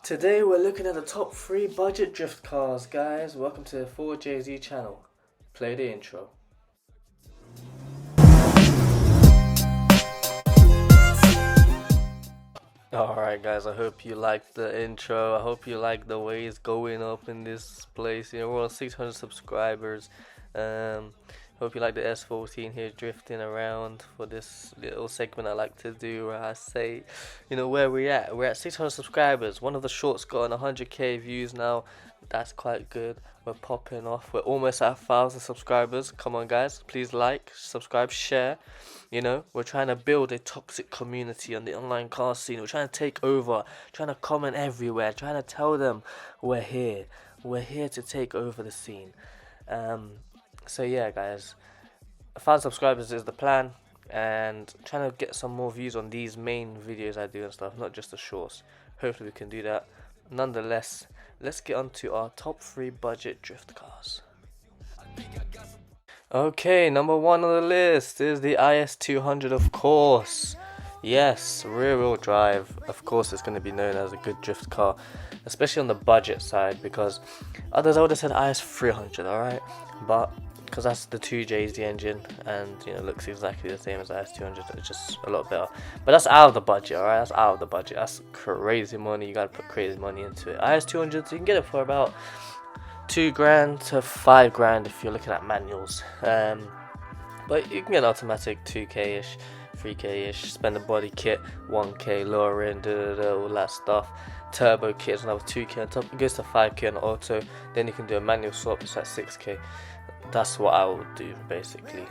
Today we're looking at the top 3 budget drift cars, guys. Welcome to the 4JZ channel. Play the intro. Alright guys, I hope you liked the intro. I hope you like the way it's going up in this place. You know, we're on 600 subscribers. Hope you like the S14 here drifting around for this little segment I like to do where I say, you know, where we're at 600 subscribers. One of the shorts got 100k views now. That's quite good. We're popping off. We're almost at 1,000 subscribers. Come on guys, please like, subscribe, share. You know, we're trying to build a toxic community on the online car scene. We're trying to take over, trying to comment everywhere, trying to tell them we're here to take over the scene. So yeah guys, 1,000 subscribers is the plan, and trying to get some more views on these main videos I do and stuff, not just the shorts. Hopefully we can do that. Nonetheless, let's get on to our top 3 budget drift cars. Okay, number 1 on the list is the IS200, of course. Yes, rear wheel drive. Of course it's going to be known as a good drift car, especially on the budget side, because others I would have said IS300, alright? But because that's the 2JZ engine, and you know, looks exactly the same as IS200, it's just a lot better. But that's out of the budget, alright? That's out of the budget. That's crazy money. You gotta put crazy money into it. IS200, you can get it for about $2,000 to $5,000 if you're looking at manuals. But you can get an automatic 2K-ish, 3K-ish. Spend the body kit, 1K, lower end, all that stuff. Turbo kit is another 2K on top. It goes to 5K on auto. Then you can do a manual swap. It's at 6K. That's what I would do basically.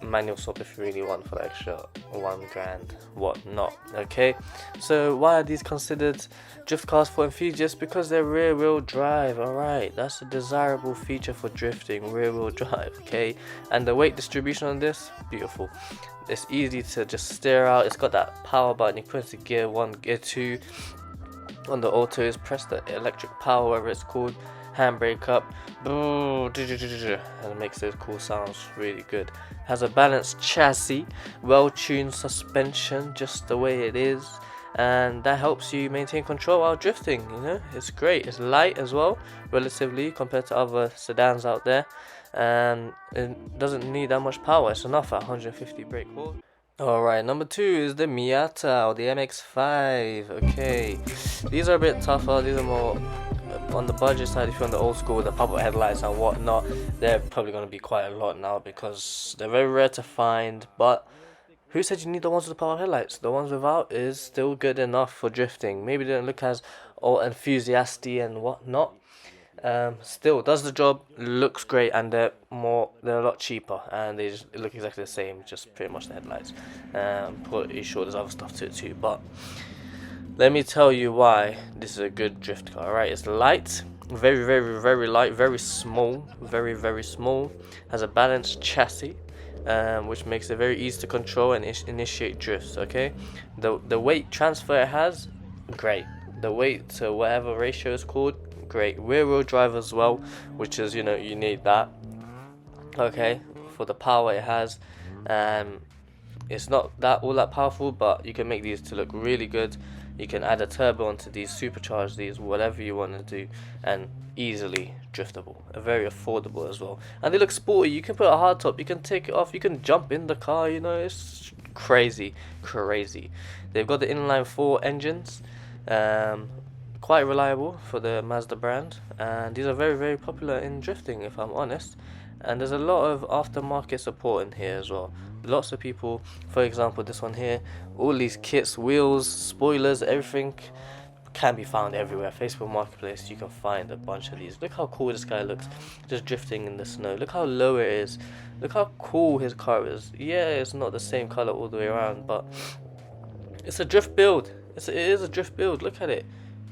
Manual swap if you really want for the extra $1,000, whatnot. Okay, so why are these considered drift cars for enthusiasts? Because they're rear wheel drive. Alright, that's a desirable feature for drifting, rear wheel drive. Okay, and the weight distribution on this, beautiful. It's easy to just steer out. It's got that power button. You put it into gear 1, gear 2. On the auto is press the electric power, whatever it's called, handbrake up, and it makes those cool sounds. Really good. Has a balanced chassis, well-tuned suspension, just the way it is, and that helps you maintain control while drifting. You know, it's great. It's light as well, relatively, compared to other sedans out there, and it doesn't need that much power. It's enough at 150 brake horse. Alright, number 2 is the Miata, or the MX-5. Okay, these are a bit tougher. These are more on the budget side. If you're on the old school with the pop-up headlights and whatnot, they're probably going to be quite a lot now because they're very rare to find. But who said you need the ones with the pop-up headlights? The ones without is still good enough for drifting. Maybe they don't look as all enthusiastic and whatnot. Still does the job, looks great, and they're a lot cheaper, and they just look exactly the same, just pretty much the headlights. Pretty sure there's other stuff to it too, but let me tell you why this is a good drift car. Alright, it's light, very light, very small, very small. Has a balanced chassis, which makes it very easy to control and initiate drifts. Okay, the weight transfer it has, great. The weight to whatever ratio is called, great. Rear wheel drive as well, which is, you know, you need that. Okay, for the power it has. It's not all that powerful, but you can make these to look really good. You can add a turbo onto these, supercharge these, whatever you want to do, and easily driftable. Very affordable as well, and they look sporty. You can put a hardtop, you can take it off, you can jump in the car. You know, it's crazy. They've got the inline 4 engines, quite reliable for the Mazda brand, and these are very popular in drifting, if I'm honest. And there's a lot of aftermarket support in here as well. Lots of people, for example this one here, all these kits, wheels, spoilers, everything can be found everywhere. Facebook Marketplace, you can find a bunch of these. Look how cool this guy looks, just drifting in the snow. Look how low it is. Look how cool his car is. Yeah, it's not the same color all the way around, but it's a drift build. It is a drift build. Look at it.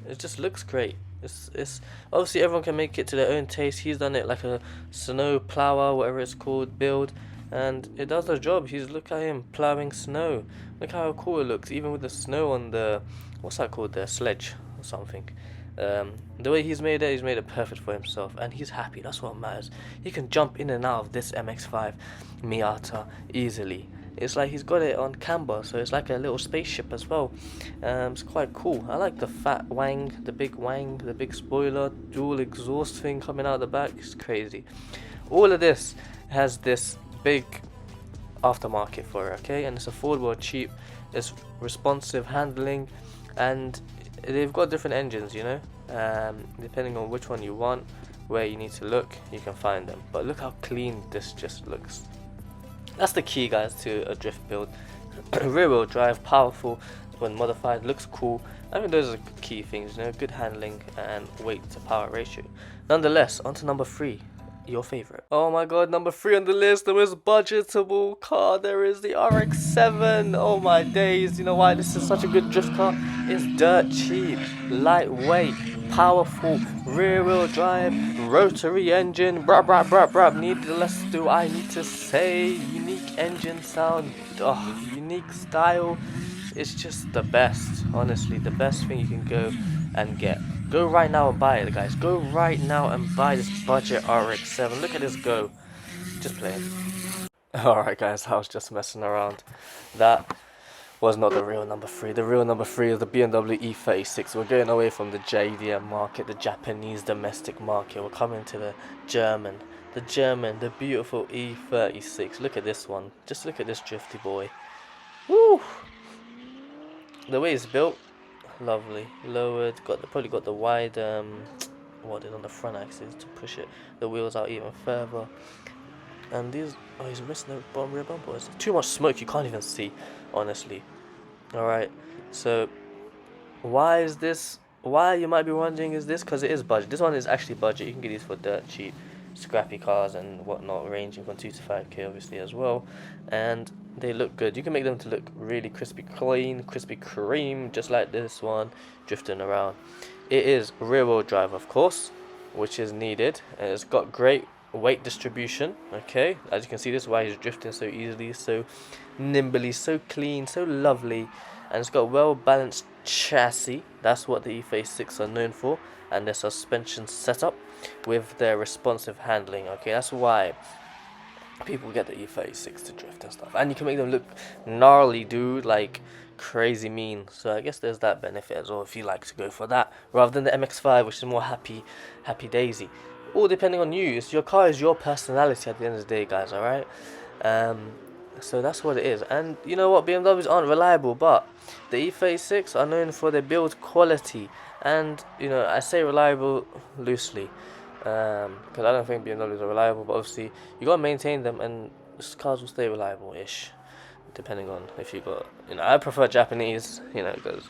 It just looks great. It's obviously everyone can make it to their own taste. He's done it like a snow plower, whatever it's called, build, and it does the job. Look at him plowing snow. Look how cool it looks, even with the snow on the, what's that called, the sledge or something. The way he's made it perfect for himself, and he's happy. That's what matters. He can jump in and out of this MX-5 Miata easily, It's like he's got it on camber, so it's like a little spaceship as well. It's quite cool. I like the fat wang, the big spoiler, dual exhaust thing coming out the back. It's crazy. All of this has this big aftermarket for it, okay, and it's affordable, cheap, it's responsive handling, and they've got different engines, you know, depending on which one you want, where you need to look, you can find them. But look how clean this just looks. That's the key, guys, to a drift build. Rear wheel drive, powerful when modified, looks cool. I think those are key things, you know, good handling and weight to power ratio. Nonetheless, on to number 3, your favorite. Oh my god, number 3 on the list, the most budgetable car. There is the RX-7. Oh my days. You know why this is such a good drift car? It's dirt cheap, lightweight, powerful, rear wheel drive, rotary engine, needless do I need to say, unique engine sound, unique style. It's just the best, honestly, the best thing you can go and get. Go right now and buy it, guys. Go right now and buy this budget RX-7. Look at this go. Just play it. Alright guys, I was just messing around. That was not the real number 3. The real number 3 is the BMW E46. We're going away from the JDM market, the Japanese domestic market. We're coming to the German, the beautiful E46. Look at this one. Just look at this drifty boy. Woo! The way it's built, lovely. Lowered, probably got the wide what is on the front axis to push the wheels out even further. And these, oh, he's missing the bottom rear bumper. It's too much smoke, you can't even see, honestly. Alright, so why is this, why you might be wondering is this? Because it is budget. This one is actually budget. You can get these for dirt cheap, scrappy cars and whatnot, ranging from 2 to 5k obviously as well. And they look good. You can make them to look really crispy clean, crispy cream, just like this one, drifting around. It is rear wheel drive, of course, which is needed. And it's got great weight distribution, okay, as you can see, this is why he's drifting so easily, so nimbly, so clean, so lovely. And it's got well balanced chassis. That's what the E46 are known for, and their suspension setup with their responsive handling, okay, that's why people get the E46 to drift and stuff. And you can make them look gnarly, dude, like crazy mean. So I guess there's that benefit as well if you like to go for that rather than the MX-5, which is more happy daisy. All depending on you. Your car is your personality at the end of the day, guys, alright? So that's what it is. And you know what? BMWs aren't reliable, but the E36 are known for their build quality. And, you know, I say reliable loosely, because I don't think BMWs are reliable, but obviously you got to maintain them and cars will stay reliable-ish, depending on if you got, you know, I prefer Japanese, you know, because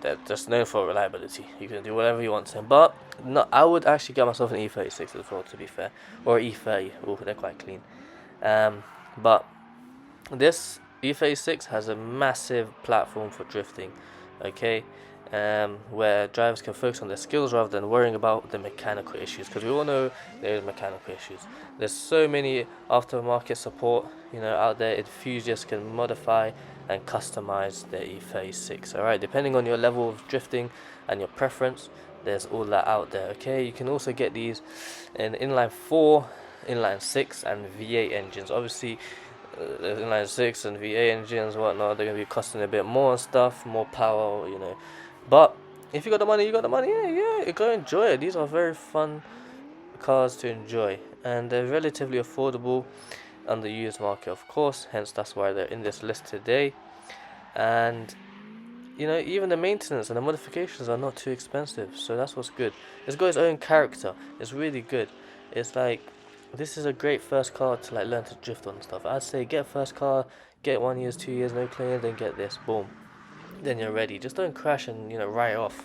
they're just known for reliability. You can do whatever you want to them. But no, I would actually get myself an E36 as well, to be fair, or E30. Oh, they're quite clean. But this E36 has a massive platform for drifting, okay, where drivers can focus on their skills rather than worrying about the mechanical issues, because we all know there's mechanical issues. There's so many aftermarket support, you know, out there. Enthusiasts can modify and customize their E36, alright, depending on your level of drifting and your preference. There's all that out there, okay. You can also get these in inline 4, inline 6 and V8 engines. Obviously inline 6 and V8 engines, whatnot, they're going to be costing a bit more stuff, more power, you know. But if you got the money, you got the money. Yeah, you go enjoy it. These are very fun cars to enjoy, and they're relatively affordable on the used market, of course. Hence, that's why they're in this list today. And you know, even the maintenance and the modifications are not too expensive, so that's what's good. It's got its own character. It's really good. It's like, this is a great first car to like learn to drift on and stuff. I'd say get first car, get 1 year, 2 years, no claims, then get this, boom. Then you're ready. Just don't crash and, you know, write it off.